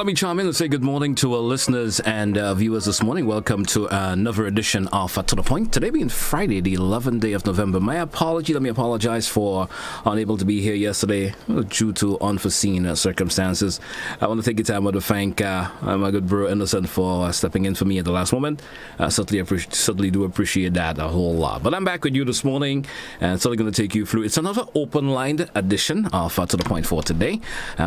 me chime in and say good morning to our listeners and viewers this morning. Welcome to another edition of To The Point. Today being Friday, the 11th day of November. Let me apologize for unable to be here yesterday due to unforeseen circumstances. I want to take the time to thank my good bro Innocent for stepping in for me at the last moment. Certainly do appreciate that a whole lot. But I'm back with you this morning and certainly going to take you through. It's another open-lined edition of To The Point for today.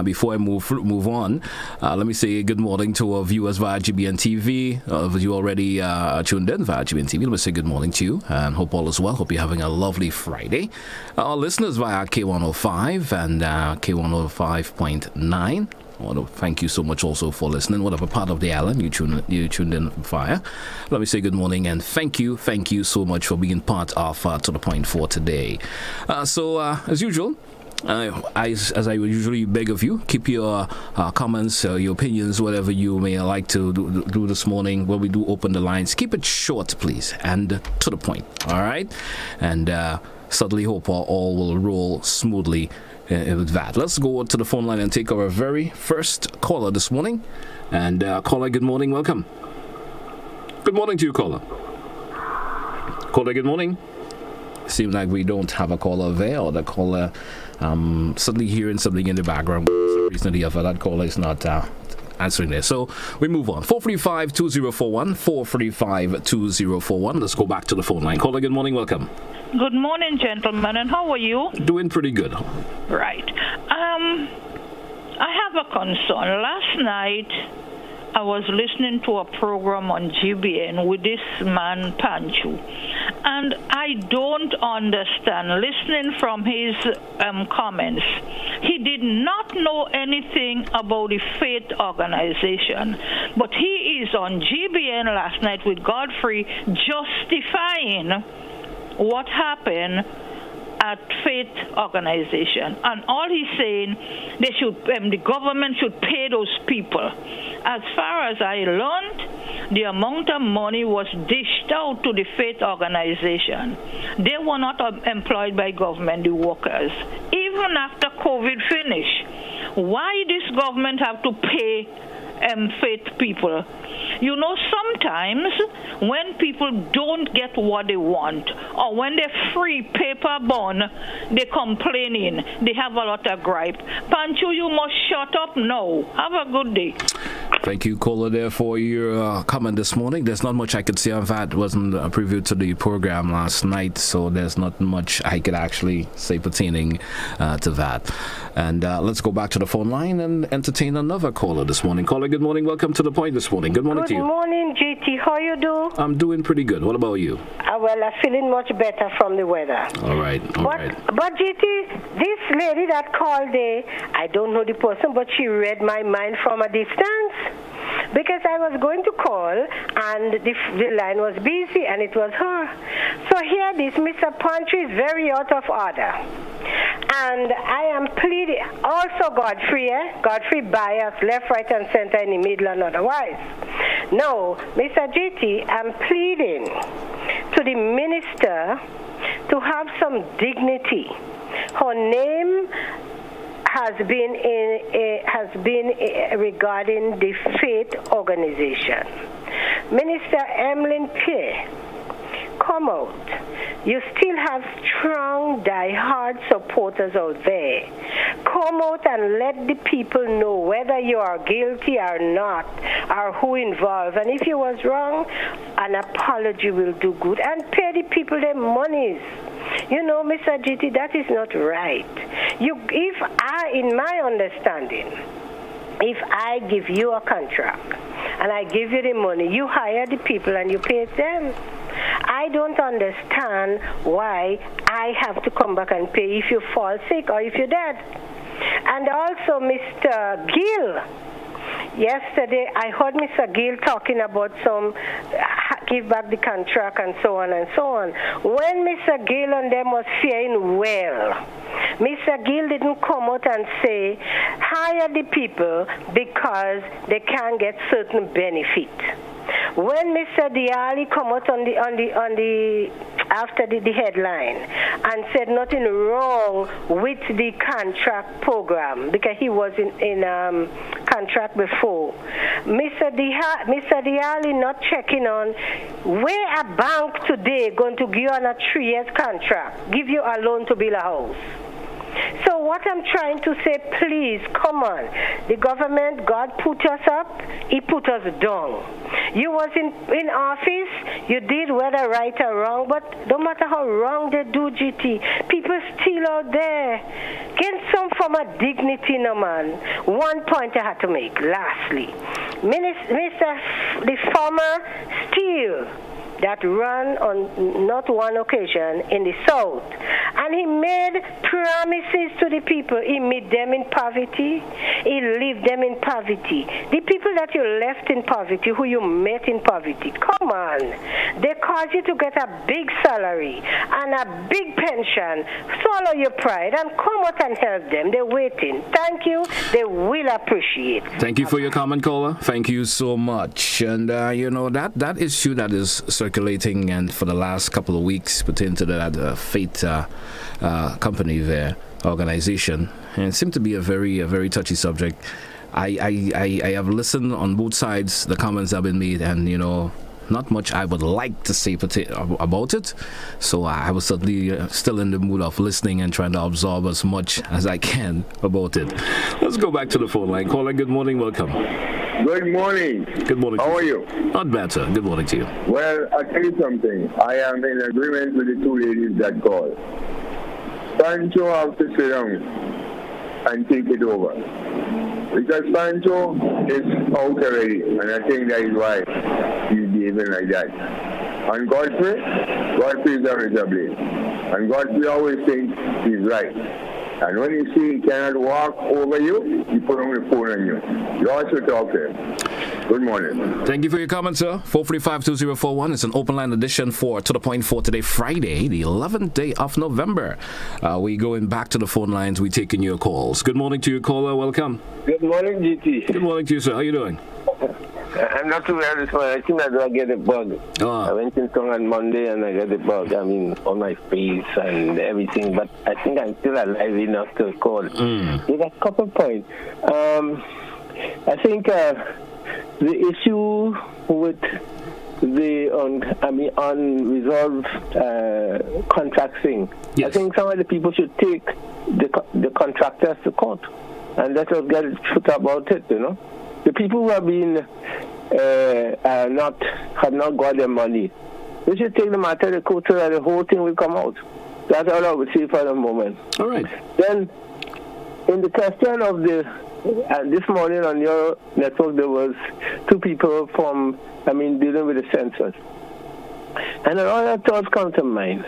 Before I move on, let me say good morning to our viewers via GBN TV. If you already tuned in via GBN TV, let me say good morning to you and hope all is well. Hope you're having a lovely Friday. Our listeners via K105 and K105.9. I want to thank you so much also for listening. Whatever part of the island you tuned in via. Let me say good morning and thank you so much for being part of To The Point for today. As usual, as I would usually beg of you, keep your comments, your opinions, whatever you may like to do this morning when we do open the lines. Keep it short, please, and to the point, all right? And certainly hope all will roll smoothly with that. Let's go to the phone line and take our very first caller this morning. And caller, good morning, welcome. Good morning to you, caller. Caller, good morning. Seems like we don't have a caller there, or the caller suddenly hearing something in the background. For some reason or the other, that caller is not answering there. So we move on. 435-2041, 435-2041. Let's go back to the phone line. Caller, good morning, welcome. Good morning, gentlemen, and how are you? Doing pretty good. Right. I have a concern. Last night, I was listening to a program on GBN with this man, Panchu, and I don't understand, listening from his comments, he did not know anything about the faith organization, but he is on GBN last night with Godfrey justifying what happened at faith organization, and all he's saying, they should, the government should pay those people. As far as I learned, the amount of money was dished out to the faith organization. They were not employed by government, the workers. Even after COVID finished, why this government have to pay faith people? You know, sometimes when people don't get what they want, or when they're free paper bond, they're complaining. They have a lot of gripe. Pancho, you must shut up now. Have a good day. Thank you, caller, there for your comment this morning. There's not much I could say on that. It wasn't a preview to the program last night, so there's not much I could actually say pertaining to that. And let's go back to the phone line and entertain another caller this morning. Caller, good morning. Welcome to the point this morning. Good morning to you. Good morning, JT. How you do? I'm doing pretty good. What about you? Well, I'm feeling much better from the weather. All right. But JT, this lady that called there, I don't know the person, but she read my mind from a distance. Because I was going to call and the line was busy and it was her. So here this Mr. Pantry is very out of order. And I am pleading, also Godfrey bias, left, right, and center in the middle and otherwise. No, Mr. GT, I'm pleading to the minister to have some dignity. Her name has been regarding the faith organization. Minister Emlyn Pierre, come out. You still have strong, die-hard supporters out there. Come out and let the people know whether you are guilty or not, or who involved. And if you was wrong, an apology will do good. And pay the people their monies. You know, Mr. GT, that is not right. In my understanding, if I give you a contract and I give you the money, you hire the people and you pay them. I don't understand why I have to come back and pay if you fall sick or if you're dead. And also, Mr. Gill, yesterday I heard Mr. Gill talking about some give back the contract and so on and so on. When Mr. Gill and them was faring well, Mr. Gill didn't come out and say, hire the people because they can't get certain benefit. When Mr. Diali come out on the after the headline and said nothing wrong with the contract program because he was in contract before, Mr. Diali not checking on where a bank today going to give you on a 3 years contract, give you a loan to build a house. So what I'm trying to say, please, come on. The government, God put us up, He put us down. You was in office, you did whether right or wrong, but no matter how wrong they do, GT, people still out there. Get some form of dignity, no man. One point I had to make, lastly. The former Steele, that ran on not one occasion in the South. And he made promises to the people. He made them in poverty. He left them in poverty. The people that you left in poverty, who you met in poverty, come on. They caused you to get a big salary and a big pension. Swallow your pride and come out and help them. They're waiting. Thank you. They will appreciate. Thank you for your comment, caller. Thank you so much. And, that issue that is circulating and for the last couple of weeks pertaining to that Fate company there, organization, and it seemed to be a very touchy subject. I have listened on both sides, the comments have been made, and not much I would like to say about it. So I was certainly still in the mood of listening and trying to absorb as much as I can about it. Let's go back to the phone line. Caller, good morning, welcome. Good morning. Good morning. How are you? Not bad, sir. Good morning to you. Well, I'll tell you something. I am in agreement with the two ladies that called. Pancho has to sit down and take it over. Because Pancho is out already, and I think that is why he's behaving like that. And Godfrey is a razor blade. And Godfrey always thinks he's right. And when you see he cannot walk over you, you put on the phone on you. You also talk to him. Good morning. Thank you for your comment, sir. 435-2041 is an open line edition for To The Point for today, Friday, the 11th day of November. We're going back to the phone lines. We're taking your calls. Good morning to you, caller. Welcome. Good morning, GT. Good morning to you, sir. How you doing? I'm not too well this morning. I think I do get a bug. I went in tongue on Monday and I got a bug. I mean, on my face and everything. But I think I'm still alive enough to call. You got a couple points. I think the issue with the unresolved contract thing. Yes. I think some of the people should take the contractors to court and let us get truth about it. The people who have been have not got their money, we should take the matter to court so that the whole thing will come out. That's all I would say for the moment. All right. Then, in the question of this morning on your network, there was two people dealing with the census. And a lot of thoughts come to mind.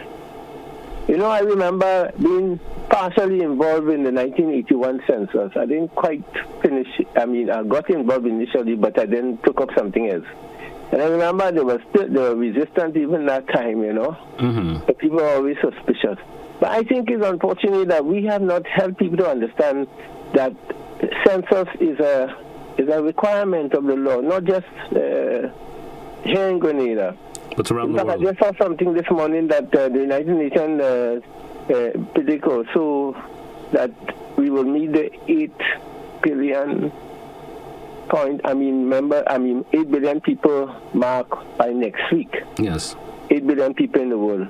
I remember being partially involved in the 1981 census. I didn't quite finish. I got involved initially, but I then took up something else. And I remember they were resistant even that time, Mm-hmm. The people were always suspicious. But I think it's unfortunate that we have not helped people to understand that census is a requirement of the law, not just here in Grenada. But around the world. I just saw something this morning that the United Nations predict also that we will meet the 8 billion 8 billion people mark by next week. Yes. 8 billion people in the world.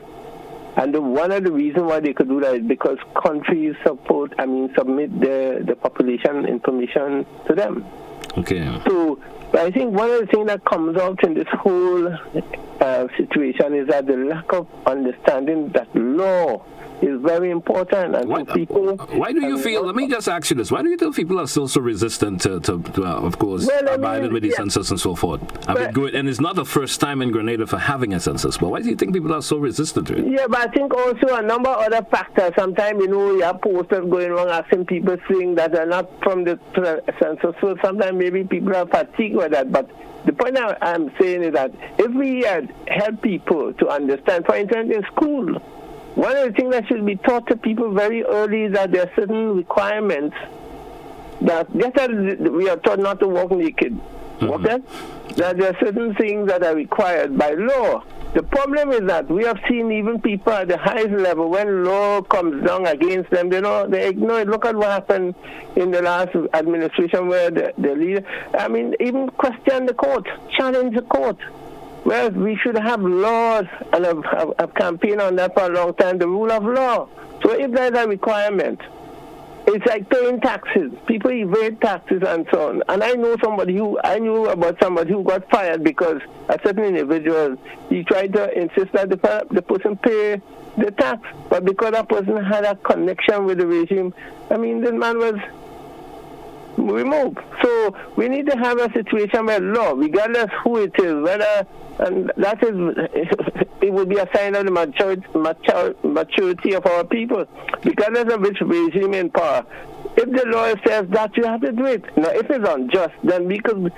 And one of the reasons why they could do that is because countries submit the population information to them. Okay. So I think one of the things that comes out in this whole situation is that the lack of understanding that law is very important. And why do you feel, let me just ask you this, why do you think people are still so resistant to of course, abiding with the census and so forth? And it's not the first time in Grenada for having a census, but why do you think people are so resistant to it? Yeah, but I think also a number of other factors. Sometimes, you have posters going around asking people things that are not from the census, so sometimes maybe people are fatigued with that, but the point I'm saying is that if we had helped people to understand, for instance, in school, one of the things that should be taught to people very early is that there are certain requirements that we are taught not to walk naked. Okay? That there are certain things that are required by law. The problem is that we have seen even people at the highest level, when law comes down against them, they ignore it. Look at what happened in the last administration where the leader, even question the court, challenge the court. Whereas we should have laws, and I've campaigned on that for a long time, the rule of law. So if there's a requirement, it's like paying taxes. People evade taxes and so on. And I knew about somebody who got fired because a certain individual, he tried to insist that the person pay the tax. But because that person had a connection with the regime, this man was removed. So we need to have a situation where law, regardless who it is, whether, and that is, it would be a sign of the maturity of our people, regardless of which regime in power. If the law says that, you have to do it. Now, if it's unjust, then we could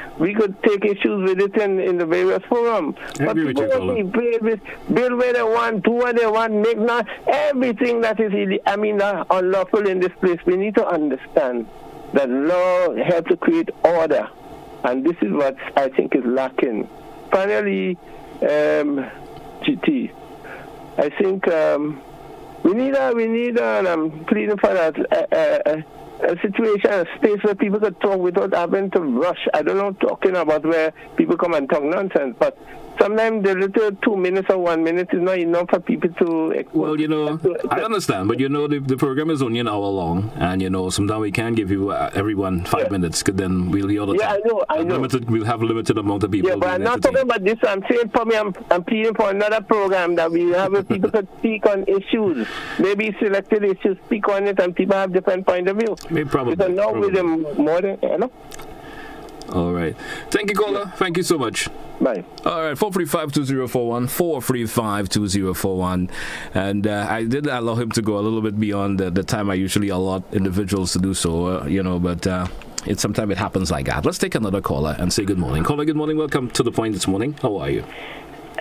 take issues with it in the various forums. But people build where they want, do what they want, make not everything that is unlawful in this place. We need to understand that law helps to create order, and this is what I think is lacking. Finally, GT, I think we need, and I'm pleading for that, a situation, a space where people could talk without having to rush. I don't know, talking about where people come and talk nonsense, but sometimes the little 2 minutes or 1 minute is not enough for people to... Well, I understand, but the program is only an hour long, and sometimes we can give you everyone 5 minutes, because then we'll hear all the time. I know. We'll have a limited amount of people. Yeah, but I'm not talking about this. I'm saying for me, I'm pleading for another program that we have where people could speak on issues, maybe selected issues, speak on it, and people have different point of view. Maybe probably. Because now with them more than... All right. Thank you, caller. Thank you so much. Bye. All right, 435-2041, 435-2041. And I did allow him to go a little bit beyond the time I usually allot individuals to do so, but sometimes it happens like that. Let's take another caller and say good morning. Caller, good morning. Welcome to The Point this morning. How are you?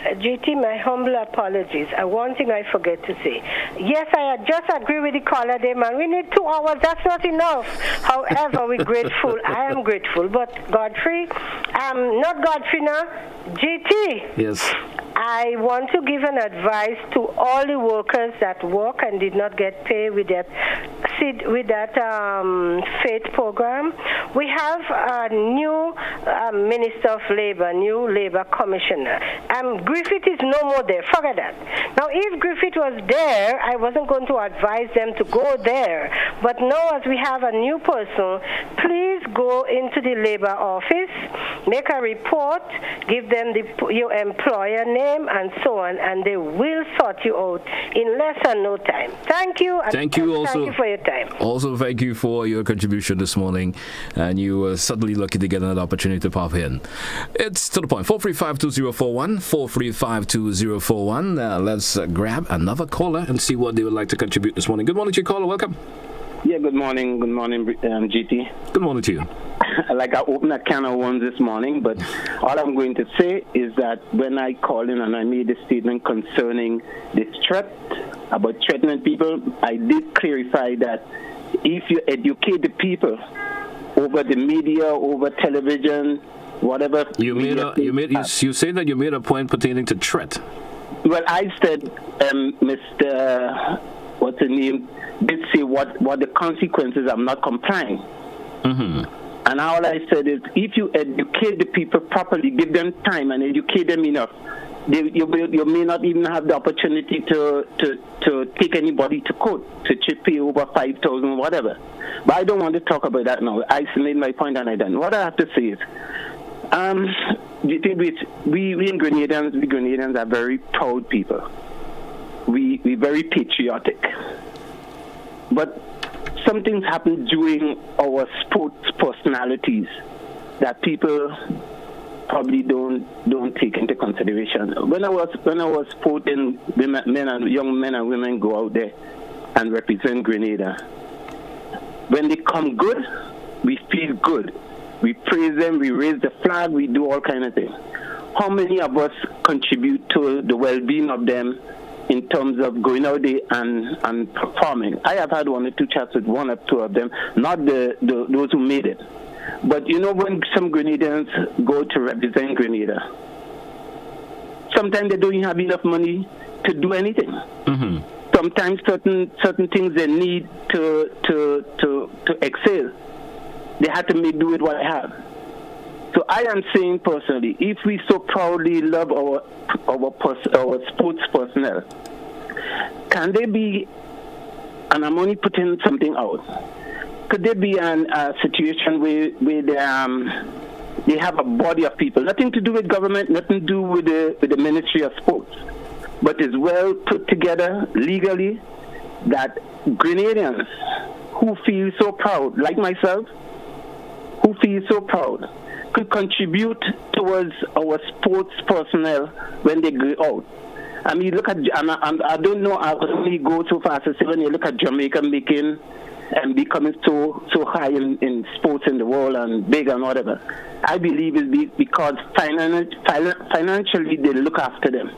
GT, my humble apologies. One thing I forget to say. Yes, I just agree with the caller there, man. We need 2 hours. That's not enough. However, we're grateful. I am grateful. But Godfrey, not Godfrey now, GT. Yes. I want to give an advice to all the workers that work and did not get paid with that FAIT program. We have a new Minister of Labor, new Labor Commissioner. Griffith is no more there. Forget that. Now, if Griffith was there, I wasn't going to advise them to go there. But now, as we have a new person, please go into the labor office, make a report, give them your employer name and so on, and they will sort you out in less than no time. Thank you. Thank you also. Thank you for your time. Also, thank you for your contribution this morning, and you were suddenly lucky to get another opportunity to pop in. It's to the point. 435-2041, 435-2041. Let's grab another caller and see what they would like to contribute this morning. Good morning to you, caller. Welcome. Yeah, good morning. Good morning, GT. Good morning to you. Like I opened a can of worms this morning, but all I'm going to say is that when I called in and I made a statement concerning this threat about threatening people, I did clarify that if you educate the people over the media, over television, whatever. You say that you made a point pertaining to threat. Well, I said, Mr. What's his name? Did say what the consequences of not complying. Mm-hmm. And all I said is, if you educate the people properly, give them time and educate them enough, you may not even have the opportunity to take anybody to court to pay over 5,000 whatever. But I don't want to talk about that now. I made my point and I done. What I have to say is, we Grenadians are very proud people. We very patriotic. But something's happened during our sports personalities that people probably don't take into consideration. When I was sporting, young men and women go out there and represent Grenada. When they come good, we feel good. We praise them, we raise the flag, we do all kind of things. How many of us contribute to the well-being of them in terms of going out there and performing? I have had 1 or 2 chats with 1 or 2 of them, not those who made it. But you know, when some Grenadians go to represent Grenada, sometimes they don't have enough money to do anything. Mm-hmm. Sometimes certain things they need to excel, they have to make do with what they have. So I am saying personally, if we so proudly love our sports personnel, can there be, and I'm only putting something out, could there be a situation where they have a body of people, nothing to do with government, nothing to do with the Ministry of Sports, but is well put together legally, that Grenadians who feel so proud, like myself, who feel so proud, could contribute towards our sports personnel when they go out. I mean, look at, I don't know, I would only go so fast as when you look at Jamaica making and becoming so high in sports in the world and big and whatever. I believe it's because financially they look after them.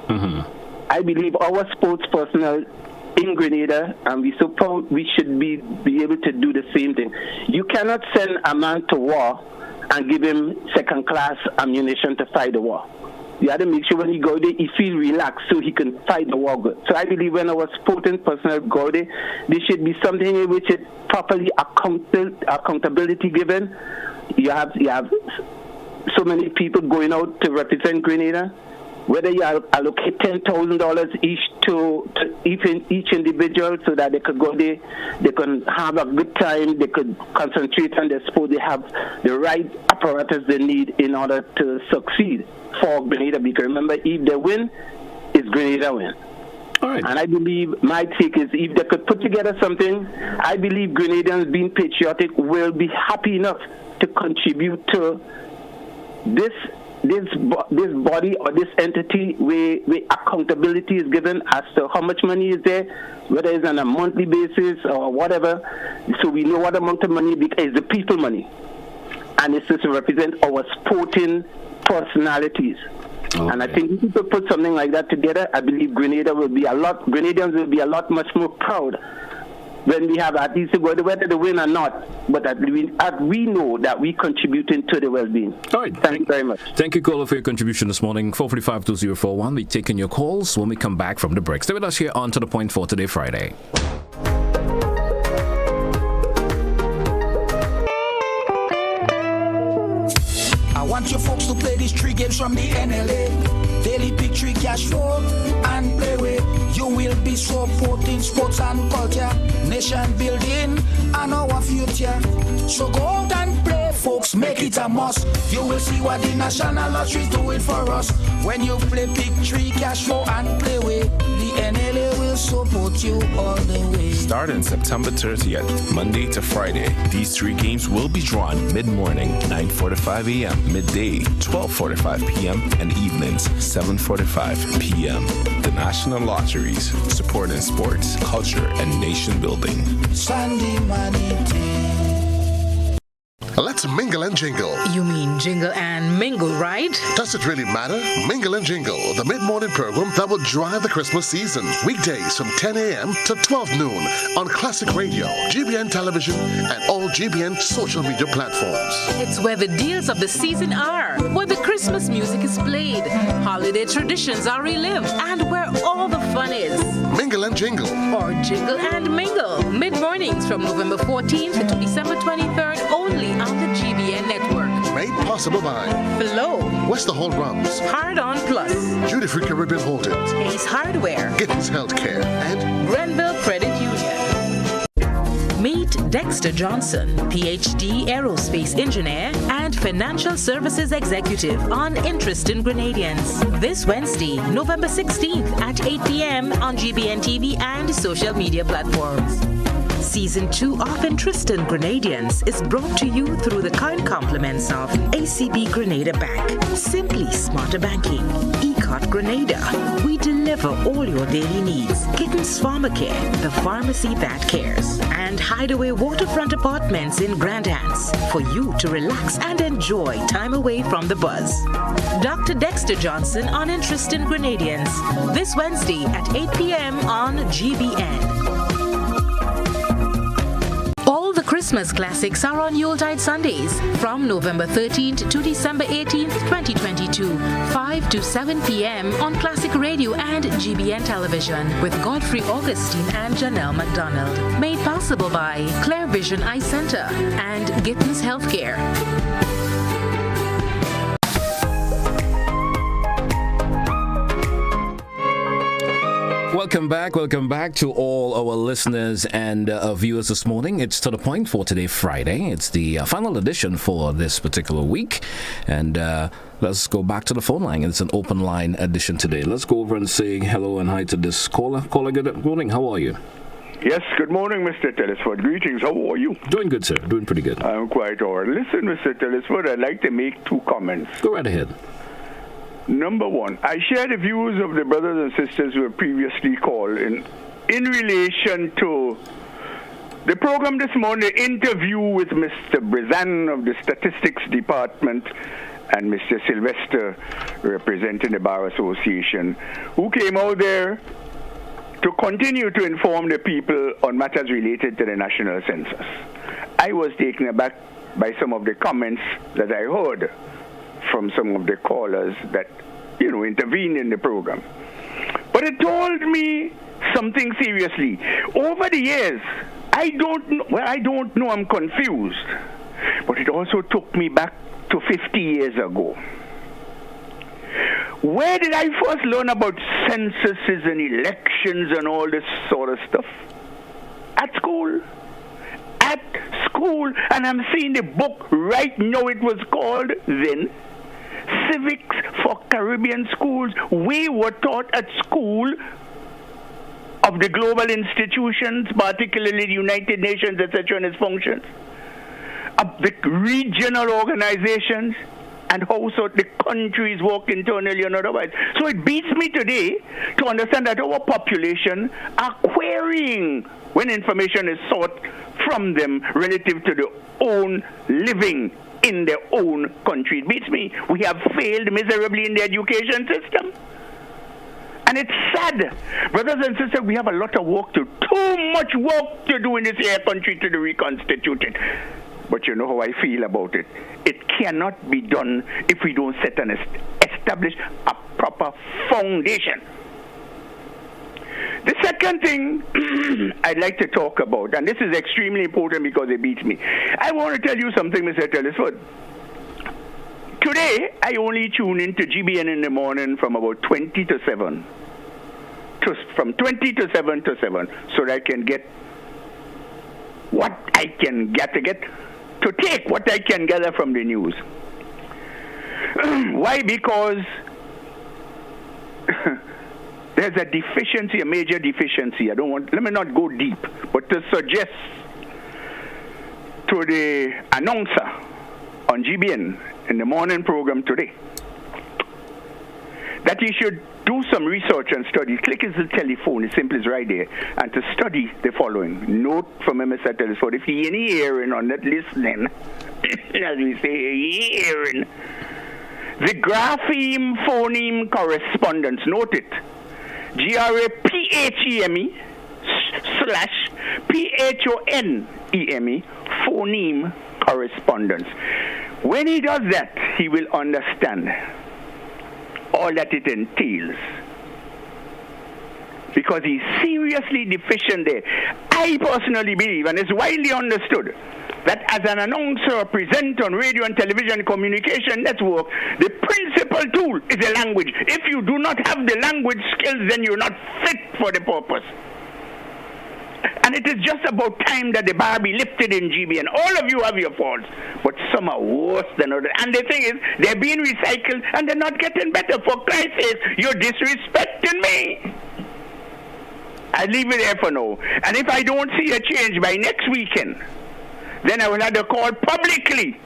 Mm-hmm. I believe our sports personnel in Grenada, and we so proud, we should be able to do the same thing. You cannot send a man to war and give him second-class ammunition to fight the war. You have to make sure when he go there, he feel relaxed so he can fight the war good. So I believe when our sporting personnel go there should be something in which is properly accountability given. You have so many people going out to represent Grenada. Whether you allocate $10,000 each to each individual so that they could go there, they can have a good time, they could concentrate on their sport, they have the right apparatus they need in order to succeed for Grenada. Because remember, if they win, it's Grenada win. All right. And I believe, my take is, if they could put together something, I believe Grenadians being patriotic will be happy enough to contribute to this body or this entity where accountability is given as to how much money is there, whether it's on a monthly basis or whatever, so we know what amount of money is the people money, and it's to represent our sporting personalities. Okay. And I think if people put something like that together, I believe Grenadians will be a lot much more proud when we have at least whether they win or not, but we know that we contributing to the well-being. All right. Thank you very much. Thank you, caller, for your contribution this morning. 445-2041. We're taking your calls when we come back from the break. Stay with us here on To The Point for Today, Friday. I want you folks to play these 3 games from the NLA. Daily pick 3 cash flow and play with. You will be supporting sports and culture, nation building and our future. So go out and play, folks, make it a must. You will see what the National Lottery is doing for us. When you play pick 3 cash flow and play with, the NLA will support you all the way. Starting September 30th, Monday to Friday, these 3 games will be drawn mid-morning, 9:45 a.m., midday, 12:45 p.m., and evenings, 7:45 p.m. The National Lotteries, supporting sports, culture, and nation building. Sunday money day. Let's mingle and jingle. You mean jingle and mingle, right? Does it really matter? Mingle and Jingle, the mid-morning program that will drive the Christmas season. Weekdays from 10 a.m. to 12 noon on Classic Radio, GBN Television, and all GBN social media platforms. It's where the deals of the season are, where the Christmas music is played, holiday traditions are relived, and where all the fun is. Mingle and Jingle. Or Jingle and Mingle. Mid-mornings from November 14th to December 23rd only on the GBN network. Made possible by Flow, Wester Hall Drums, Hard On Plus, Duty Free Caribbean Holdings, Ace Hardware, Gittins Healthcare, and Grenville Credit Union. Meet Dexter Johnson, PhD aerospace engineer and financial services executive on Interest in Grenadians. This Wednesday, November 16th at 8 p.m. on GBN TV and social media platforms. Season 2 of Interest in Grenadians is brought to you through the kind compliments of ACB Grenada Bank, Simply Smarter Banking, ECOT Grenada. We deliver all your daily needs. Kittens Pharmacare, the pharmacy that cares. And Hideaway Waterfront Apartments in Grand Anse for you to relax and enjoy time away from the buzz. Dr. Dexter Johnson on Interest in Grenadians this Wednesday at 8 p.m. on GBN. Christmas classics are on Yuletide Sundays from November 13th to December 18th, 2022, 5 to 7 p.m. on Classic Radio and GBN Television with Godfrey Augustine and Janelle McDonald. Made possible by Clear Vision Eye Center and Gittins Healthcare. Welcome back to all our listeners and viewers this morning. It's To The Point for today, Friday. It's the final edition for this particular week. And let's go back to the phone line. It's an open line edition today. Let's go over and say hello and hi to this caller. Caller, good morning. How are you? Yes, good morning, Mr. Telesford. Greetings. How are you? Doing good, sir. Doing pretty good. I'm quite all right. Listen, Mr. Telesford, I'd like to make 2 comments. Go right ahead. Number 1, I share the views of the brothers and sisters who have previously called in relation to the program this morning, the interview with Mr. Brizan of the Statistics Department and Mr. Sylvester representing the Bar Association, who came out there to continue to inform the people on matters related to the national census. I was taken aback by some of the comments that I heard from some of the callers that, intervened in the program. But it told me something seriously. Over the years, I don't know, I'm confused. But it also took me back to 50 years ago. Where did I first learn about censuses and elections and all this sort of stuff? At school. At school. And I'm seeing the book right now. It was called then Civics for Caribbean Schools. We were taught at school of the global institutions, particularly the United Nations, etc., and its functions, of the regional organizations, and how so the countries work internally and otherwise. So it beats me today to understand that our population are querying when information is sought from them relative to their own living in their own country. It beats me. We have failed miserably in the education system. And it's sad. Brothers and sisters, we have a lot of work to do. Too much work to do in this air country to be reconstituted. But you know how I feel about it. It cannot be done if we don't set and establish a proper foundation. The second thing I'd like to talk about, and this is extremely important because it beats me. I want to tell you something, Mr. Telesford. Today, I only tune into GBN in the morning from about 20 to 7. From 20 to 7 to 7, so that I can get what I can to take what I can gather from the news. Why? Because there's a deficiency, a major deficiency. Let me not go deep, but to suggest to the announcer on GBN in the morning program today that he should do some research and study. Click his telephone, it's simple as right there, and to study the following. Note from Mr. Telesford, if he any hearing or not listening, as we say, hearing, the grapheme-phoneme correspondence, note it, GRAPHEME /PHONEME, phoneme correspondence. When he does that, he will understand all that it entails, because he's seriously deficient there. I personally believe, and it's widely understood, that as an announcer or presenter on radio and television communication network, the principal tool is the language. If you do not have the language skills, then you're not fit for the purpose. And it is just about time that the bar be lifted in GBN. All of you have your faults, but some are worse than others. And the thing is, they're being recycled and they're not getting better. For Christ's sake, you're disrespecting me. I leave it there for now. And if I don't see a change by next weekend, then I will have to call publicly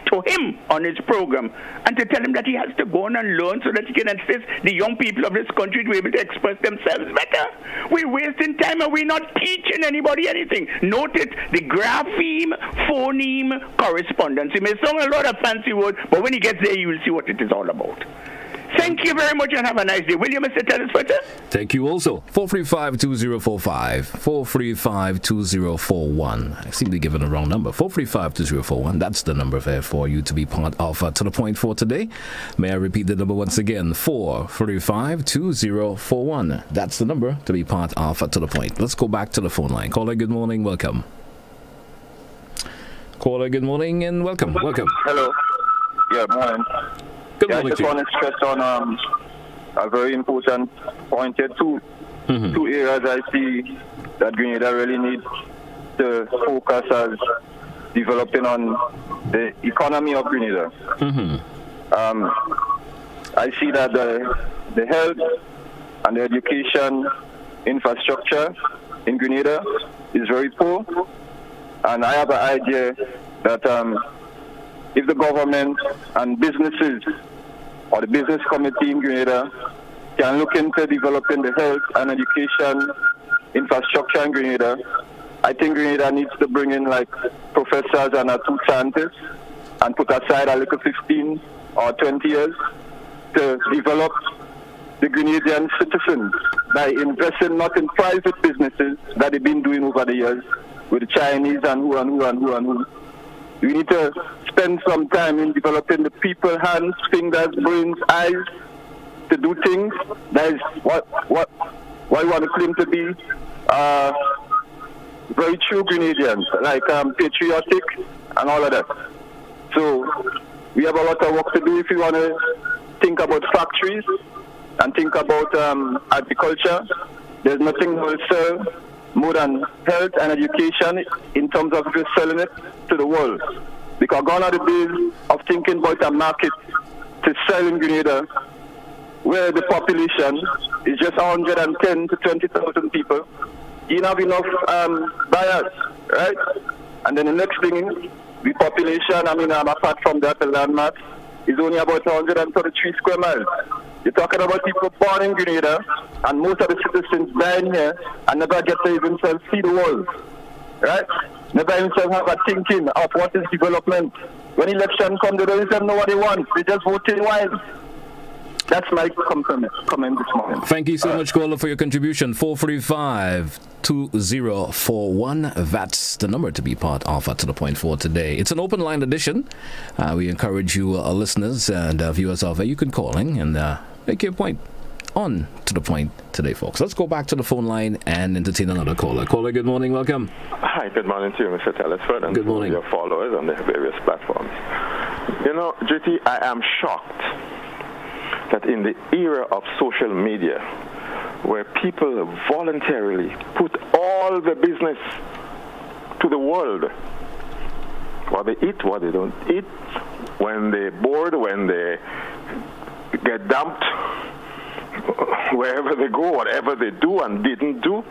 to him on his program and to tell him that he has to go on and learn so that he can assist the young people of this country to be able to express themselves better. We're wasting time and we're not teaching anybody anything. Note it, the grapheme-phoneme correspondence. He may sound a lot of fancy words, but when he gets there, you will see what it is all about. Thank you very much and have a nice day. Will you, Mr. Telespector? Thank you also. 435-2045, 435-2041. I seem to be giving the wrong number. 435-2041. That's the number there for you to be part of To The Point for today. May I repeat the number once again? 435-2041. That's the number to be part of To The Point. Let's go back to the phone line. Caller, good morning. Welcome. Caller, good morning and welcome. Welcome. Hello. Yeah, morning. Good morning. I just want to stress on a very important point here. Two areas I see that Grenada really needs to focus as developing on the economy of Grenada. I see that the health and the education infrastructure in Grenada is very poor. And I have an idea that if the government and businesses or the business committee in Grenada can look into developing the health and education infrastructure in Grenada, I think Grenada needs to bring in like professors and 2 scientists and put aside a little 15 or 20 years to develop the Grenadian citizens by investing not in private businesses that they've been doing over the years with the Chinese and who. We need to spend some time in developing the people, hands, fingers, brains, eyes, to do things. That is what we want to claim to be very true Grenadians, like patriotic and all of that. So we have a lot of work to do if we want to think about factories and think about agriculture. There's nothing that will sell more than health and education in terms of just selling it to the world. Because gone are the days of thinking about a market to sell in Grenada where the population is just 110 to 20,000 people. You don't have enough buyers, right? And then the next thing, the population, apart from that, the landmass is only about 133 square miles. You're talking about people born in Grenada, and most of the citizens dying here and never get to even see the world, right? Never even have a thinking of what is development. When election comes, they don't even know what they want. They just vote in wild. That's my comment this morning. Thank you so much, caller, for your contribution. 435-2041. That's the number to be part of To The Point for today. It's an open line edition. We encourage you, listeners and viewers out there, you can call in and make your point on To The Point today, folks. Let's go back to the phone line and entertain another caller. Caller, good morning. Welcome. Hi, good morning to you, Mr. Telesford, and good morning. To your followers on the various platforms. You know, GT, I am shocked that in the era of social media, where people voluntarily put all the business to the world, what they eat, what they don't eat, when they're bored, when they get dumped, wherever they go, whatever they do and didn't do.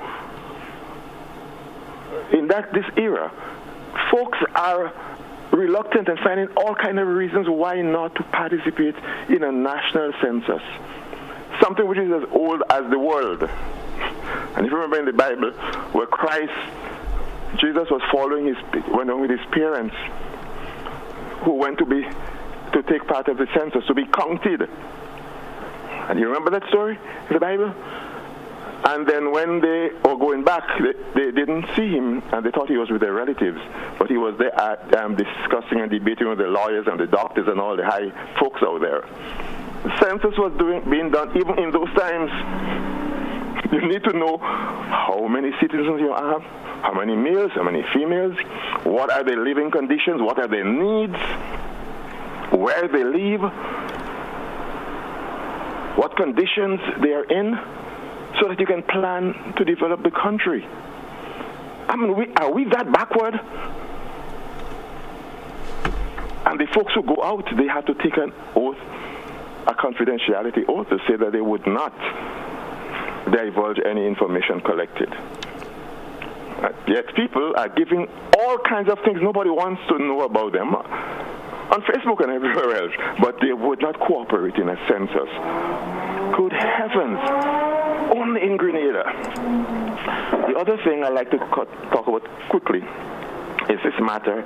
In this era, folks are reluctant and finding all kinds of reasons why not to participate in a national census, something which is as old as the world. And if you remember in the Bible, where Jesus was went on with his parents, who went to take part of the census, to be counted. And you remember that story in the Bible? And then when they were going back, they didn't see him, and they thought he was with their relatives. But he was there discussing and debating with the lawyers and the doctors and all the high folks out there. The census was being done even in those times. You need to know how many citizens you have, how many males, how many females, what are their living conditions, what are their needs, where they live, what conditions they are in, so that you can plan to develop the country. Are we that backward? And the folks who go out, they have to take an oath, a confidentiality oath, to say that they would not divulge any information collected. Yet people are giving all kinds of things nobody wants to know about them on Facebook and everywhere else, but they would not cooperate in a census. Good heavens, only in Grenada. The other thing I'd like to talk about quickly is this matter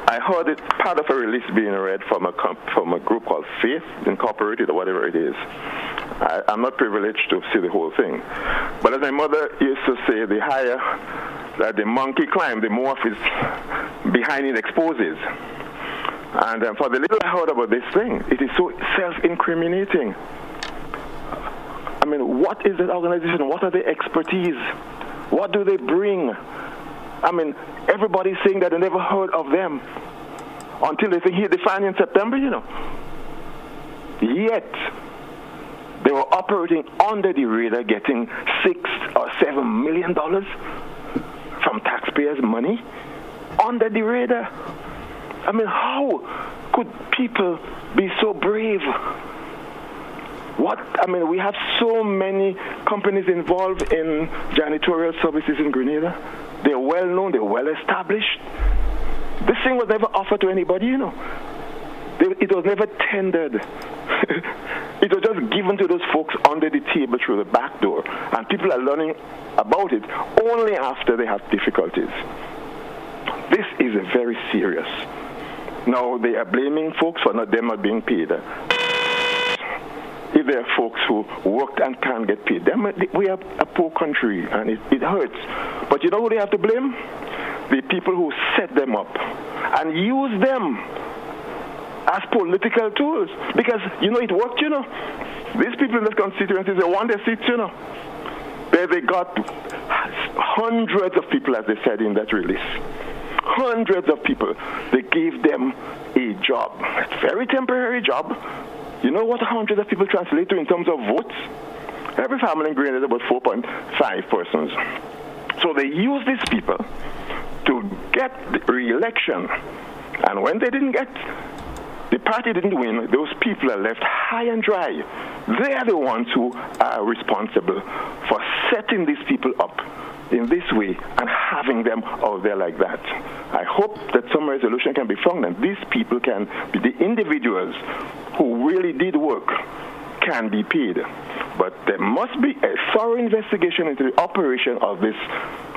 I heard it part of a release being read from a group called Faith Incorporated or whatever it is. I'm not privileged to see the whole thing. But as my mother used to say, the higher that the monkey climbs, the more of his behind it exposes. And for the little I heard about this thing, it is so self-incriminating. I mean, what is that organization? What are their expertise? What do they bring? I mean, everybody's saying that they never heard of them until they hit the fan in September, you know. Yet, they were operating under the radar, getting $6 or $7 million from taxpayers' money under the radar. I mean, how could people be so brave? We have so many companies involved in janitorial services in Grenada. They're well known, they're well established. This thing was never offered to anybody, you know. It was never tendered. It was just given to those folks under the table through the back door. And people are learning about it only after they have difficulties. This is very serious. Now, they are blaming folks for them not being paid. If there are folks who worked and can't get paid, we are a poor country, and it hurts. But you know who they have to blame? The people who set them up and use them as political tools. Because, you know, it worked, you know. These people in this constituency, they want their seats, you know. They got hundreds of people, as they said in that release. Hundreds of people. They gave them a job. A very temporary job. You know what hundreds of people translate to in terms of votes? Every family in Grenada is about 4.5 persons. So they use these people to get the re-election. And when they didn't get, the party didn't win, those people are left high and dry. They are the ones who are responsible for setting these people up in this way and having them out there like that. I hope that some resolution can be found and these people can be the individuals who really did work can be paid. But there must be a thorough investigation into the operation of this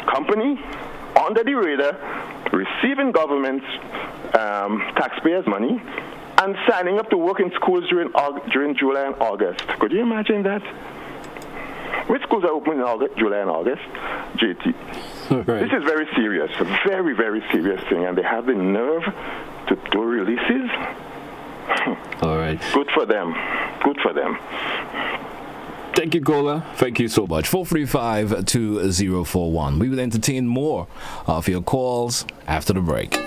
company under the radar, receiving government taxpayers' money, and signing up to work in schools during July and August. Could you imagine that? Which schools are open in July and August? JT. Right. This is very serious, a very, very serious thing, and they have the nerve to do releases. All right. Good for them. Good for them. Thank you, caller. Thank you so much. 435-2041. We will entertain more of your calls after the break.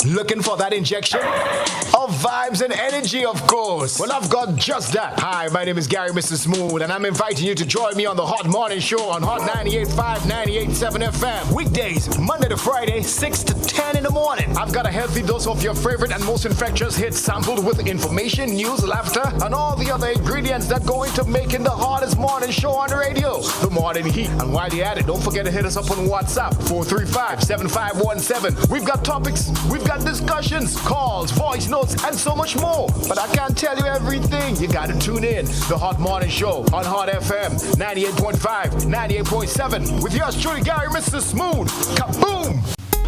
Looking for that injection of vibes and energy, of course? Well, I've got just that. Hi, my name is Gary Mr. Smooth, and I'm inviting you to join me on the Hot Morning Show on Hot 98.5, 98.7 FM. Weekdays, Monday to Friday, 6 to 10 in the morning. I've got a healthy dose of your favorite and most infectious hits sampled with information, news, laughter, and all the other ingredients that go into making the hottest morning show on the radio, The Morning Heat. And while you're at it, don't forget to hit us up on WhatsApp, 435-7517. We've got topics, we've got discussions, calls, voice notes, and so much more. But I can't tell you everything. You gotta tune in. The Hot Morning Show on Hot FM 98.5, 98.7 with yours truly, Gary Mr. Smooth. Kaboom!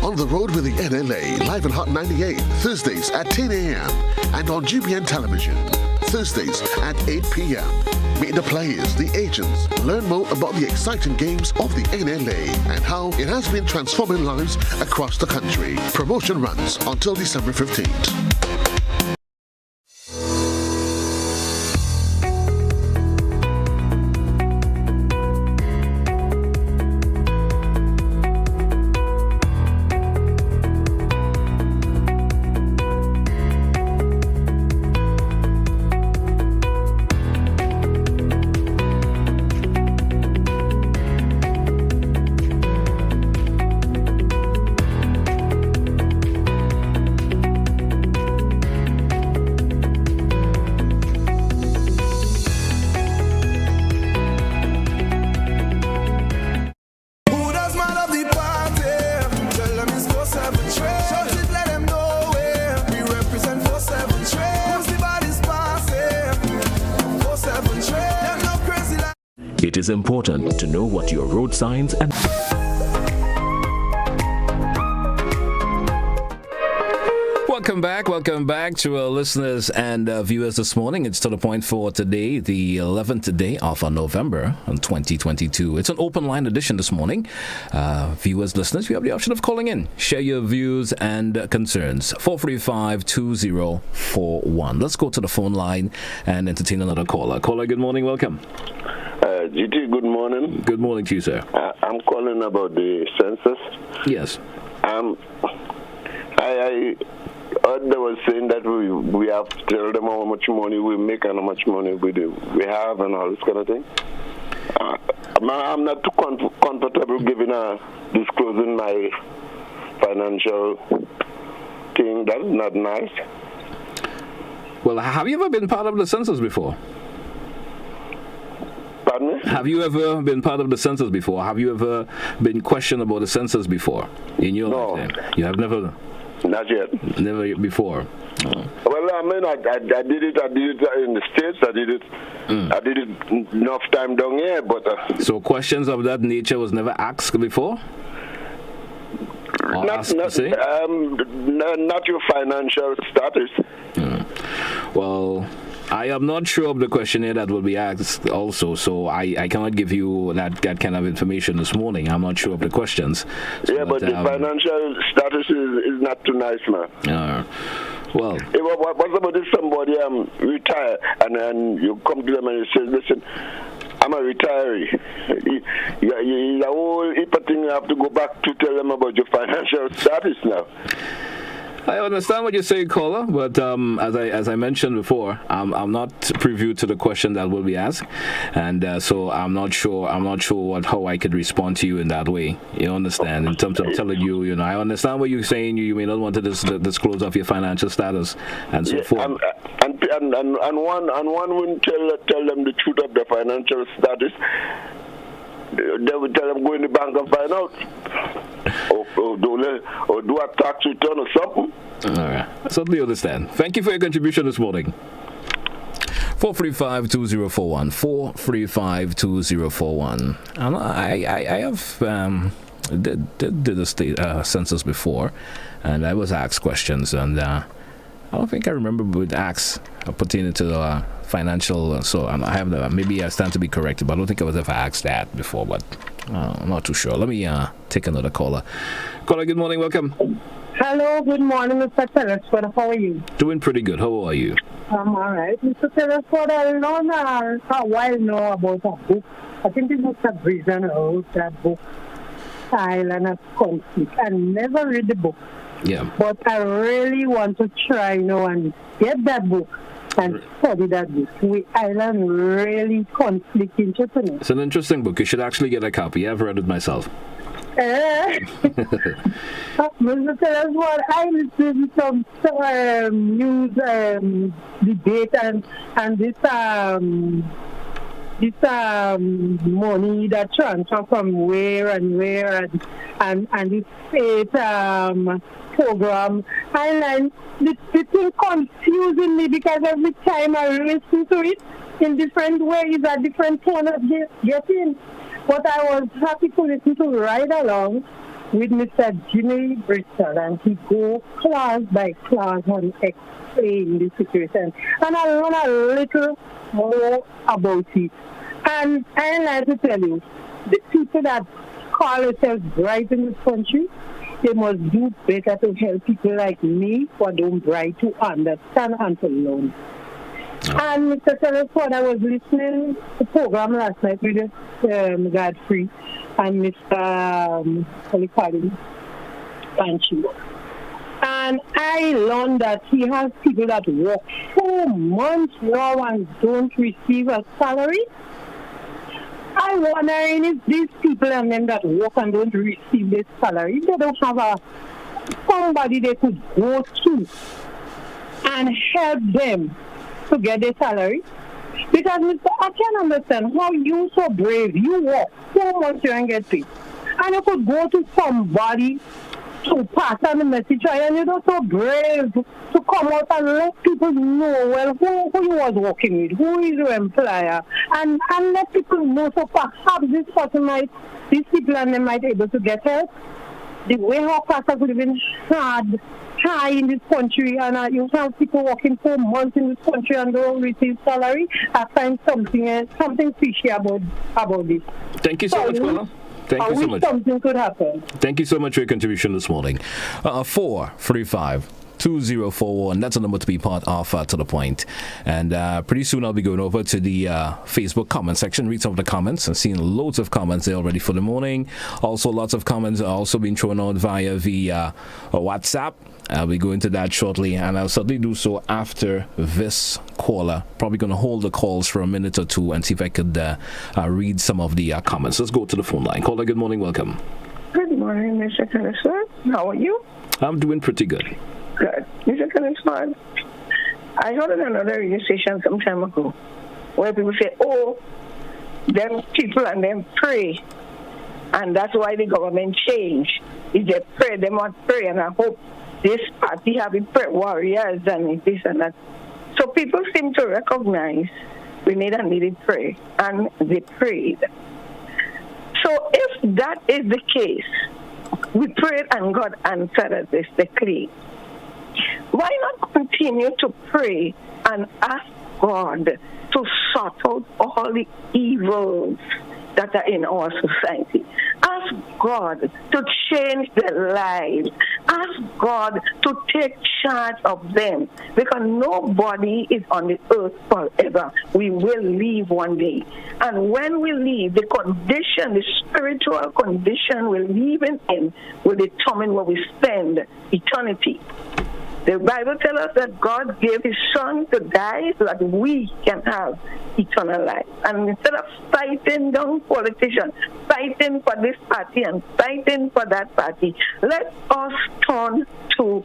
On the road with the NLA, live in Hot 98, Thursdays at 10 a.m. and on GBN Television, Thursdays at 8 p.m. Meet the players, the agents, learn more about the exciting games of the NLA and how it has been transforming lives across the country. Promotion runs until December 15th. It is important to know what your road signs and Welcome back to our listeners and viewers this morning. It's to the point for today, the 11th day of November 2022. It's an open line edition this morning. Viewers, listeners, you have the option of calling in. Share your views and concerns. 435-2041. Let's go to the phone line and entertain another caller. Caller, good morning. Welcome. GT, good morning. Good morning to you, sir. I'm calling about the census. Yes. I heard they were saying that we have to tell them how much money we make and how much money we have and all this kind of thing. I'm not too comfortable disclosing my financial thing. That's not nice. Well, have you ever been part of the census before? Pardon me? Have you ever been part of the census before? Have you ever been questioned about the census before in your lifetime? You have never? Not yet. Never before. Oh. Well, I mean, I did it in the States. I did it enough time down here, but... So questions of that nature was never asked before? Not your financial status. Well, I am not sure of the questionnaire that will be asked also, so I cannot give you that kind of information this morning. I'm not sure of the questions. So but the financial status is not too nice, man. Well, what about if somebody retire and then you come to them and you say, listen, I'm a retiree. The whole heap of thing you have to go back to tell them about your financial status now. I understand what you're saying, caller, but as I mentioned before, I'm not privy to the question that will be asked, and so I'm not sure how I could respond to you in that way. You understand? In terms of telling you, I understand what you're saying. You may not want to disclose of your financial status and so forth. And one wouldn't tell them the truth of their financial status. They would tell them go in the bank and find out, or do a tax return or something. All right, I certainly understand. Thank you for your contribution this morning. 435-2041. 435-2041. And I have did a state census before, and I was asked questions, and I don't think I remember being asked pertaining to the financial. So I have maybe I stand to be corrected, but I don't think I was ever asked that before. But I'm not too sure. Let me take another caller. Caller, good morning. Welcome. Hello, good morning, Mr. Telesford. How are you? Doing pretty good. How are you? I'm all right. Mr. Telesford, I learned a while now about a book. I think it was a Brizan wrote that book, Island of Conflict. I never read the book. Yeah. But I really want to try now and get that book and study that book. We Island really conflict interested me. It's an interesting book. You should actually get a copy. I've read it myself. Mr. Telesford, I listened to some news debate and this money that transfer from where and this state program. And the thing confusing me because every time I listen to it in different ways, a different tone of getting. But I was happy to listen to Ride Along with Mr. Jimmy Bristol, and he go class by class and explain the situation. And I learn a little more about it. And I like to tell you, the people that call themselves bright in this country, they must do better to help people like me who don't bright to understand and to learn. And Mr. Telesford, I was listening to the program last night with Godfrey and Mr. Panchi. And I learned that he has people that work 4 months now and don't receive a salary. I'm wondering if these people and them that work and don't receive their salary, they don't have somebody they could go to and help them to get their salary. Because Mr. I can't understand how you so brave. You work 4 months you and get paid. And you could go to somebody to pass on the message, and you're not so brave to come out and let people know, well, who you was working with, who is your employer, and let people know, so perhaps this person these people and they might be able to get help. The way how costs would have been high in this country, and you have people working for months in this country and don't receive salary. I find something fishy about this. Thank you so much, Paula. Thank you so much. Something could happen. Thank you so much for your contribution this morning. 435-2041. That's a number to be part of To The Point. And pretty soon I'll be going over to the Facebook comment section, read some of the comments. I'm seeing loads of comments there already for the morning. Also, lots of comments are also being thrown out via the WhatsApp. I'll be going to that shortly, and I'll certainly do so after this caller. Probably going to hold the calls for a minute or two and see if I could read some of the comments. Let's go to the phone line. Caller, good morning, welcome. Good morning, Mr. Kennisford. How are you? I'm doing pretty good. Good. Mr. Kennisford, I heard on another radio station some time ago where people say, oh, them people and them pray, and that's why the government changed. If they pray, they must pray, and I hope this party having prayer warriors and this and that. So people seem to recognize we needed prayer, and they prayed. So if that is the case, we prayed and God answered us this decree. Why not continue to pray and ask God to sort out all the evils that are in our society? Ask God to change their lives. Ask God to take charge of them, because nobody is on the earth forever. We will leave one day. And when we leave, the condition, the spiritual condition we're leaving in will determine where we spend eternity. The Bible tells us that God gave His Son to die so that we can have eternal life. And instead of fighting down politicians, fighting for this party and fighting for that party, let us turn to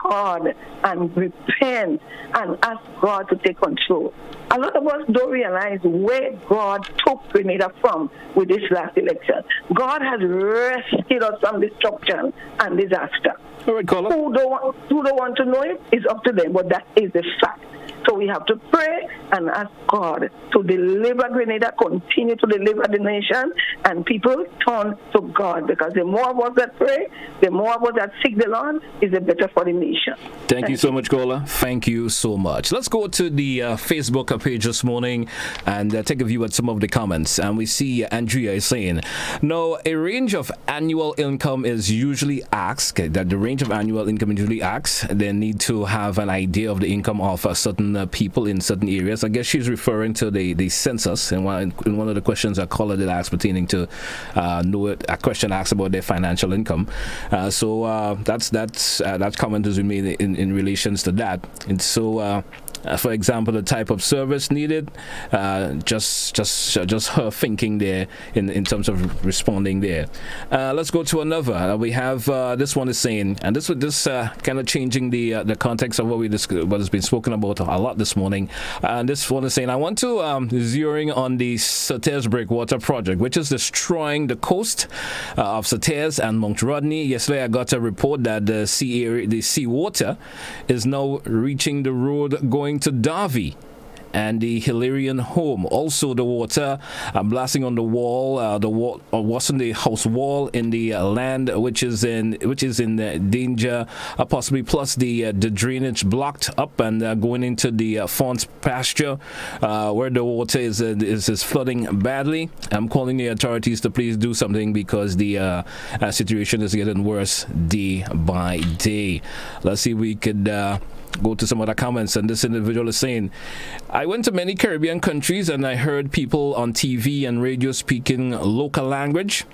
God and repent and ask God to take control. A lot of us don't realize where God took Grenada from with this last election. God has rescued us from destruction and disaster. All right, caller. Who don't want to know it is up to them, but that is the fact. So we have to pray and ask God to deliver Grenada, continue to deliver the nation, and people turn to God, because the more of us that pray, the more of us that seek the Lord, is the better for the nation. Thank you so much, caller. Thank you so much. Let's go to the Facebook page this morning and take a view at some of the comments. And we see Andrea is saying, no, a range of annual income is usually asked, that the range of annual income is usually asked. They need to have an idea of the income of a certain people in certain areas. I guess she's referring to the census. In one of the questions a caller did ask pertaining to a question asked about their financial income. So that comment is made in relations to that. And so for example, the type of service needed, just her thinking there in terms of responding there. Let's go to another. We have this one is saying, and this kind of changing the context of what has been spoken about a lot this morning. And this one is saying, I want to zeroing on the Sauters Breakwater project, which is destroying the coast of Sauters and Mount Rodney. Yesterday, I got a report that the sea water is now reaching the road going to Darby and the Hilarion home. Also, the water blasting on the wall, wasn't the house wall in the land, which is in danger, possibly. Plus the drainage blocked up and going into the Fawn's pasture, where the water is flooding badly. I'm calling the authorities to please do something, because the situation is getting worse day by day. Let's see if we could go to some other comments. And this individual is saying, I went to many Caribbean countries and I heard people on TV and radio speaking local language.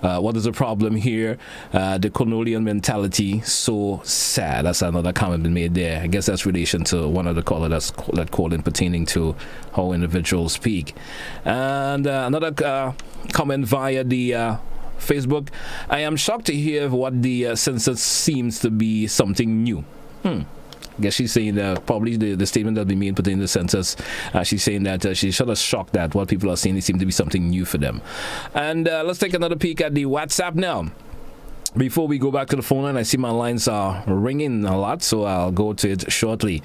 What is the problem here? The colonial mentality, so sad. That's another comment been made there. I guess that's relation to one of the callers that called in pertaining to how individuals speak. And another comment via the Facebook. I am shocked to hear what the census seems to be something new. I guess she's saying probably the statement that we made pertaining to the census, she's saying that she's sort of shocked that what people are saying, it seems to be something new for them. And let's take another peek at the WhatsApp now. Before we go back to the phone line, I see my lines are ringing a lot, so I'll go to it shortly.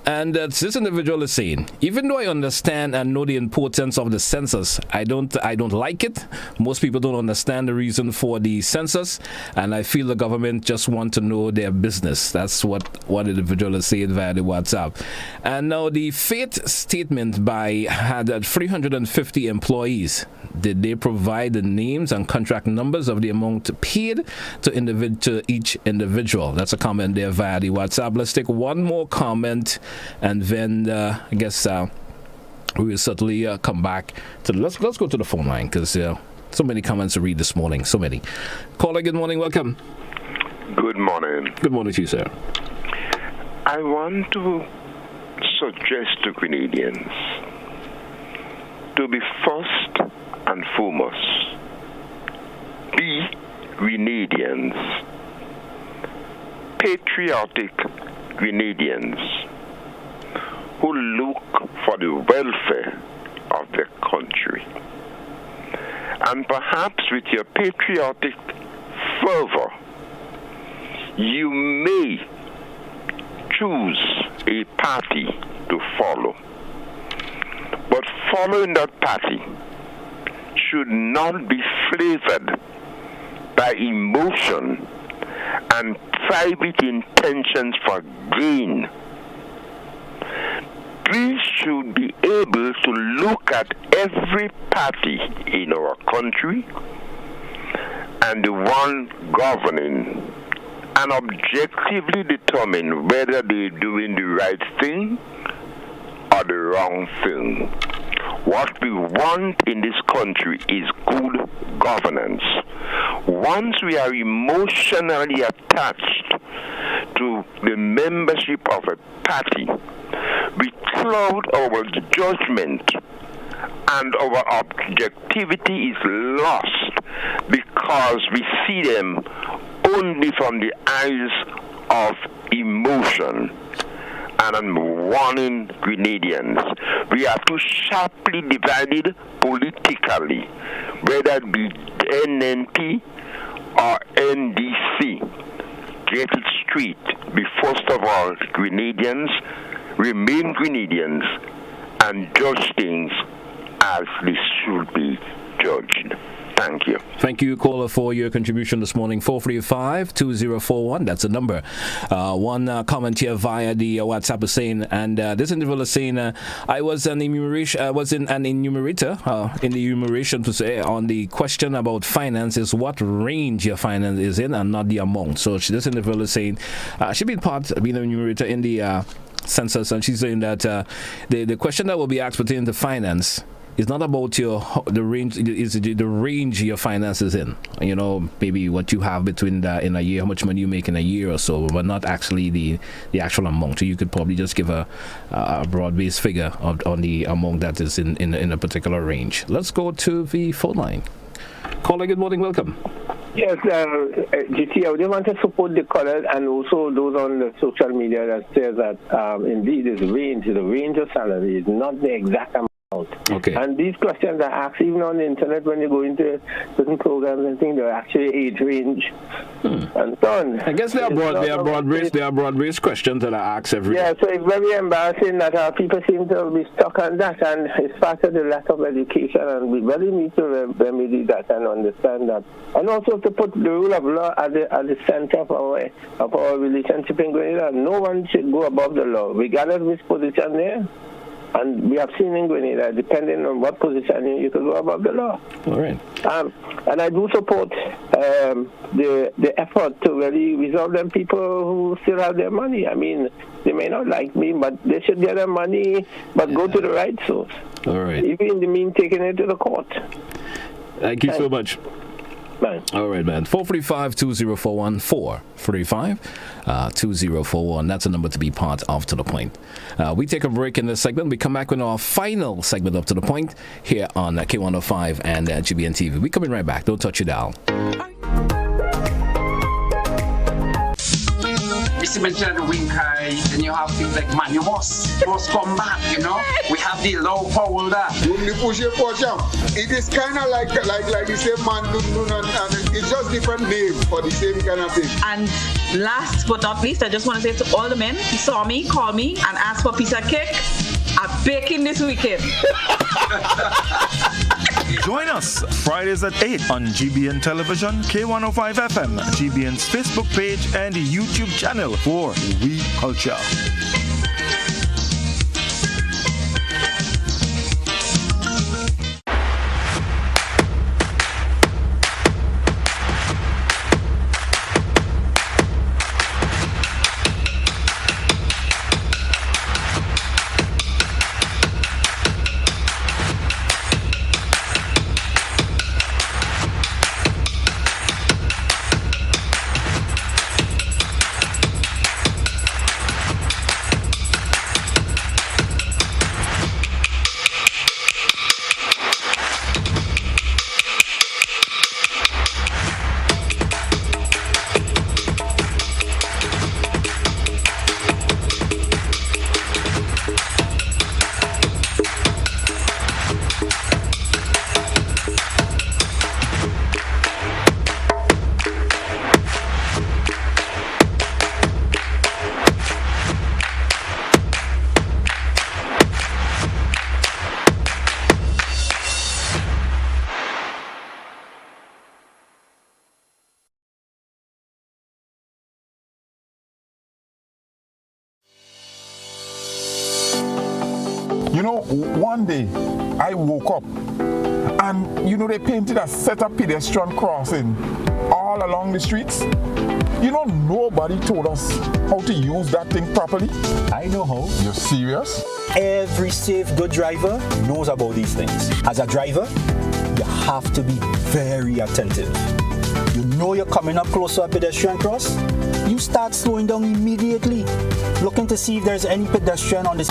And this individual is saying, even though I understand and know the importance of the census, I don't like it. Most people don't understand the reason for the census, and I feel the government just want to know their business. That's what one individual is saying via the WhatsApp. And now the faith statement had 350 employees. Did they provide the names and contract numbers of the amount paid to each individual? That's a comment there via the WhatsApp. Let's take one more comment, and then I guess we will certainly come back to let's go to the phone line, because so many comments to read this morning. So many. Caller, good morning. Welcome. Good morning. Good morning to you, sir. I want to suggest to Grenadians to be first and foremost, be Grenadians, patriotic Grenadians who look for the welfare of their country. And perhaps with your patriotic fervor, you may choose a party to follow. But following that party should not be flavored by emotion and private intentions for gain. We should be able to look at every party in our country and the one governing and objectively determine whether they're doing the right thing or the wrong thing. What we want in this country is good governance. Once we are emotionally attached to the membership of a party, we cloud our judgment and our objectivity is lost because we see them only from the eyes of emotion. And I'm warning Grenadians, we are too sharply divided politically, whether it be NNP or NDC. Get it straight. Be first of all Grenadians, remain Grenadians, and judge things as they should be judged. Thank you. Thank you, caller, for your contribution this morning. 435-2041. That's the number. One comment here via the WhatsApp is saying, and this individual is saying, I was an enumerator in the enumeration to say on the question about finances, what range your finance is in and not the amount. So this individual is saying she being an enumerator in the census, and she's saying that the question that will be asked pertaining to finance is not about the range. Is the range your finances in? You know, maybe what you have between in a year, how much money you make in a year or so, but not actually the actual amount. So you could probably just give a broad-based figure on the amount that is in a particular range. Let's go to the phone line. Caller, good morning. Welcome. Yes, GT, I just want to support the caller and also those on the social media that says that indeed the range of salary is not the exact amount. Okay. And these questions are asked even on the internet when you go into certain programs and things. They're actually age range and so on. I guess they are broad-based questions that are asked every day. Yeah, so it's very embarrassing that people seem to be stuck on that, and it's part of the lack of education, and we really need to remedy that and understand that, and also to put the rule of law at the center of our relationship in Grenada. No one should go above the law, regardless of which position there. And we have seen in Grenada, depending on what position you could go above the law. All right. And I do support the effort to really resolve them people who still have their money. I mean, they may not like me, but they should get their money, but go to the right source. All right. Even in the mean, taking it to the court. Thank you so much. Bye. All right, man. 435-2041. 435-2041. That's a number to be part of To The Point. We take a break in this segment. We come back with our final segment of To The Point here on K105 and GBN TV. We coming right back. Don't touch your dial. Missy mentioned the wing cry, then you have things like man, you must come back, you know. We have the low power there. When you push your watch out, it is kind of like the same man, and it's just different name for the same kind of thing. And last but not least, I just want to say to all the men who saw me, call me, and ask for a piece of cake. I'm baking this weekend. Join us Fridays at 8 on GBN Television, K105 FM, GBN's Facebook page, and YouTube channel for We Culture. You know, one day I woke up and, you know, they painted a set of pedestrian crossing all along the streets. You know, nobody told us how to use that thing properly. I know how. You're serious? Every safe, good driver knows about these things. As a driver, you have to be very attentive. You know you're coming up close to a pedestrian cross, you start slowing down immediately, looking to see if there's any pedestrian on this.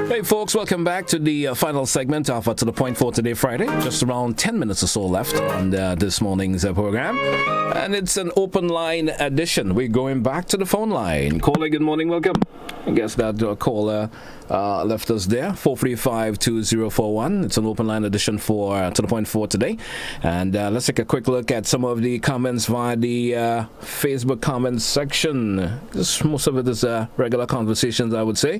Hey folks, welcome back to the final segment of To The Point for today, Friday. Just around 10 minutes or so left on this morning's program. And it's an open line edition. We're going back to the phone line. Caller, good morning, welcome. I guess that caller left us there, 435-2041. It's an open line edition for To The Point for today. And let's take a quick look at some of the comments via the Facebook comments section. Most of it is regular conversations, I would say.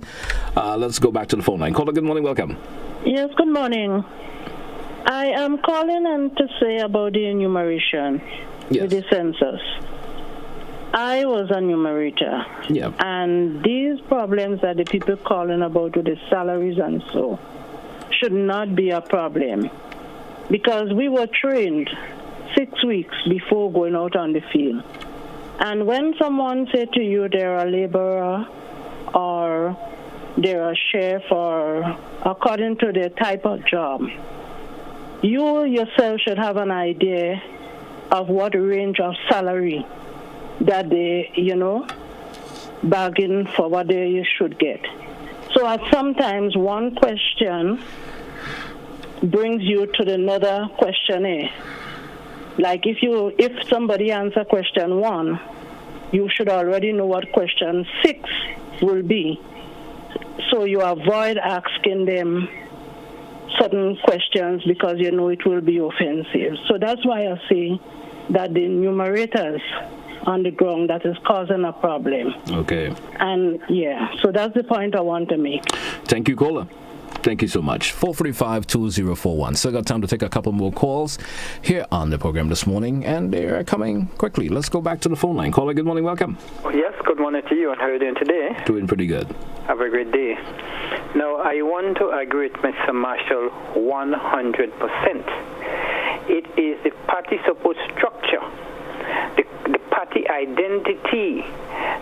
Let's go back to the phone line. Caller, good morning, welcome. Yes, good morning. I am calling in to say about the enumeration with the census. I was a numerator, and these problems that the people calling about with the salaries and so should not be a problem, because we were trained 6 weeks before going out on the field. And when someone say to you they're a laborer or they're a chef or according to their type of job, you yourself should have an idea of what range of salary that they, bargain for what they should get. So sometimes one question brings you to another question. Like if somebody answer question 1, you should already know what question 6 will be. So you avoid asking them certain questions because you know it will be offensive. So that's why I say that the numerators on the ground that is causing a problem. Okay. And so that's the point I want to make. Thank you, caller. Thank you so much. 435-2041. Still got time to take a couple more calls here on the program this morning, and they're coming quickly. Let's go back to the phone line. Caller, good morning, welcome. Yes, good morning to you, and how are you doing today? Doing pretty good. Have a great day. Now, I want to agree with Mr. Marshall 100%. It is the party support structure, the party identity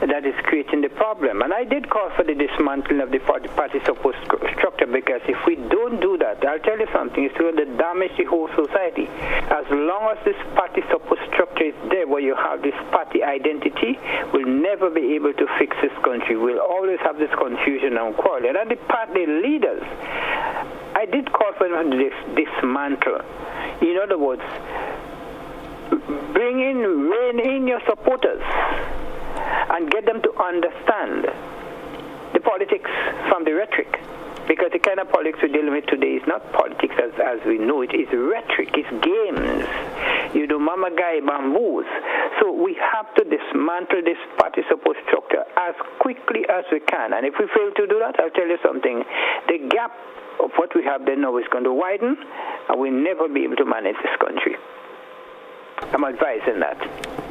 that is creating the problem. And I did call for the dismantling of the party support structure, because if we don't do that, I'll tell you something, it's going to damage the whole society. As long as this party support structure is there, where you have this party identity, we'll never be able to fix this country. We'll always have this confusion and quarrel. And the party leaders I did call for them to dismantle. In other words, rein in your supporters and get them to understand the politics from the rhetoric. Because the kind of politics we're dealing with today is not politics as we know it. It's rhetoric. It's games. Mama guy bamboos. So we have to dismantle this party support structure as quickly as we can. And if we fail to do that, I'll tell you something. The gap of what we have there now is going to widen, and we'll never be able to manage this country. I'm advising that.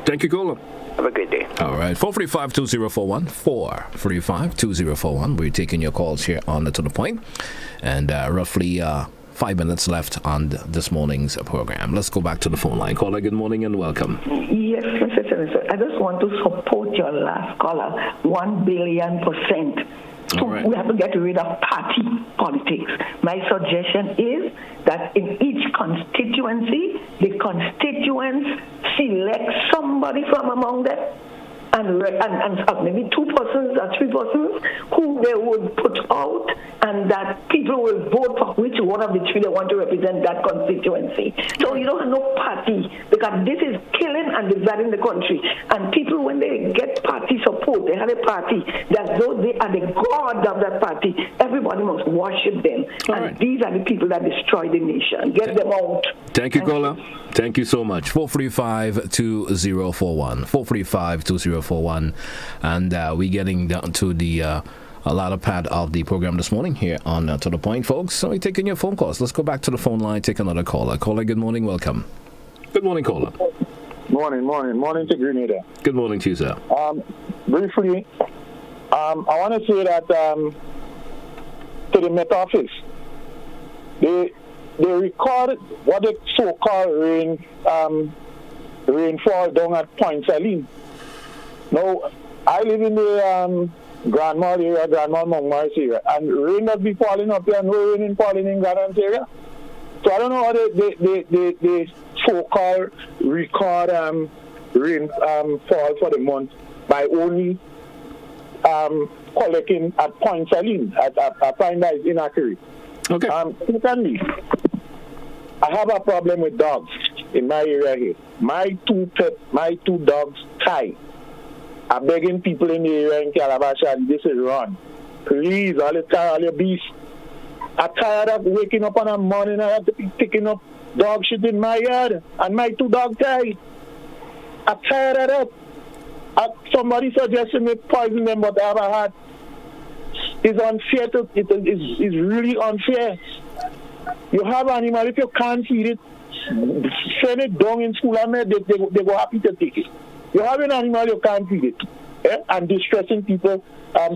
Thank you, caller. Have a good day. All right, 435-2041, 435-2041. We're taking your calls here on To The Point, and roughly 5 minutes left on this morning's program. Let's go back to the phone line. Caller, good morning and welcome. Yes, Mr. Senator, I just want to support your last caller, 1,000,000,000%. We have to get rid of party politics. My suggestion is that in each constituency, the constituents select somebody from among them and maybe 2 persons or 3 persons who they would put out, and that people will vote for which one of the 3 they want to represent that constituency. So you don't have no party, because this is killing and dividing the country. And people, when they get party support, they have a party, that though they are the god of that party, everybody must worship them. These are the people that destroy the nation. Get them out. Thank you, caller. Thank you so much. 435-2041. 435-2041. And we're getting down to the latter part of the program this morning here on To The Point, folks. So we're taking your phone calls. Let's go back to the phone line, take another caller. Caller, good morning, welcome. Good morning, caller. Morning to Grenada. Good morning to you, sir. Briefly, I want to say that to the Met Office, they record what the so-called rainfall down at Point Saline. Now, I live in the Grand Mall area, Grand Mall Montmartre area, and rain must be falling up there, no rain is falling in Grand area. So I don't know how they so-called record rainfall for the month by only collecting at Point Saline. I find that is inaccurate. Okay. Secondly, I have a problem with dogs in my area here. My two dogs, Kai, are begging people in the area in Calabash, and this is wrong. Please, all your beef. I'm tired of waking up on a morning and I have to be picking up dog shit in my yard, and my 2 dogs died. I'm tired of that. Somebody suggested me poison them, but I have a heart. It's unfair. It's really unfair. You have animal, if you can't feed it, send it down in school and they go happy to take it. You have an animal, you can't feed it. And distressing people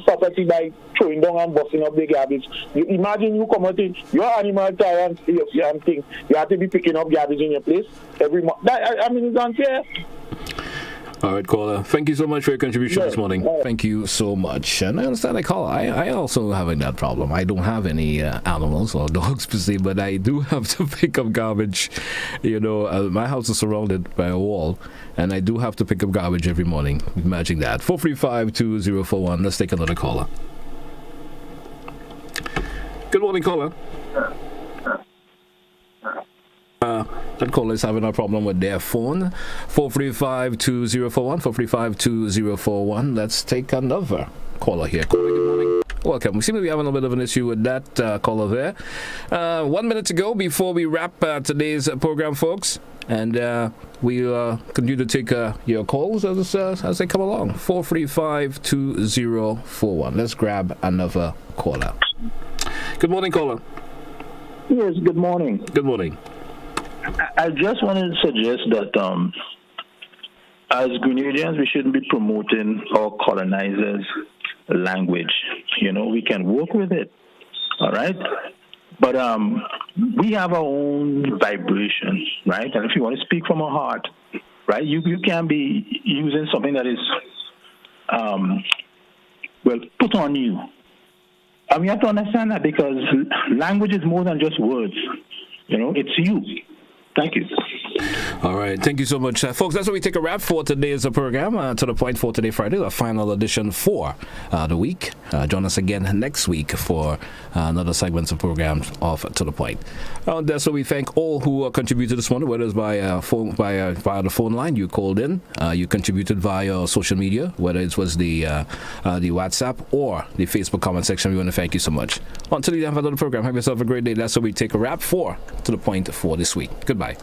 property by throwing down and busting up the garbage. You imagine you come out in your animal tire and you have to be picking up garbage in your place every month. I mean, it's unfair. All right, caller. Thank you so much for your contribution this morning. Thank you so much. And I understand the call. I also having that problem. I don't have any animals or dogs per se, but I do have to pick up garbage. My house is surrounded by a wall, and I do have to pick up garbage every morning. Imagine that. 435-2041. Let's take another caller. Good morning, caller. That caller is having a problem with their phone. 435-2041, 435-2041. Let's take another caller here. Caller, good morning. Welcome. We seem to be having a bit of an issue with that caller there. 1 minute to go before we wrap today's program, folks. And we'll continue to take your calls as they come along. 435-2041. Let's grab another caller. Good morning, caller. Yes, good morning. Good morning. I just wanted to suggest that as Grenadians, we shouldn't be promoting our colonizers' language. We can work with it, all right? But we have our own vibration, right? And if you want to speak from our heart, right, you can be using something that is, put on you. And we have to understand that because language is more than just words. It's you. Thank you. All right. Thank you so much, folks. That's what we take a wrap for today's program. To the Point for today, Friday, the final edition for the week. Join us again next week for another segment of programs of To the Point. That's what we thank all who contributed this morning, whether it's by phone, via the phone line you called in, you contributed via social media, whether it was the WhatsApp or the Facebook comment section. We want to thank you so much. Until you have another program, have yourself a great day. That's what we take a wrap for To the Point for this week. Goodbye.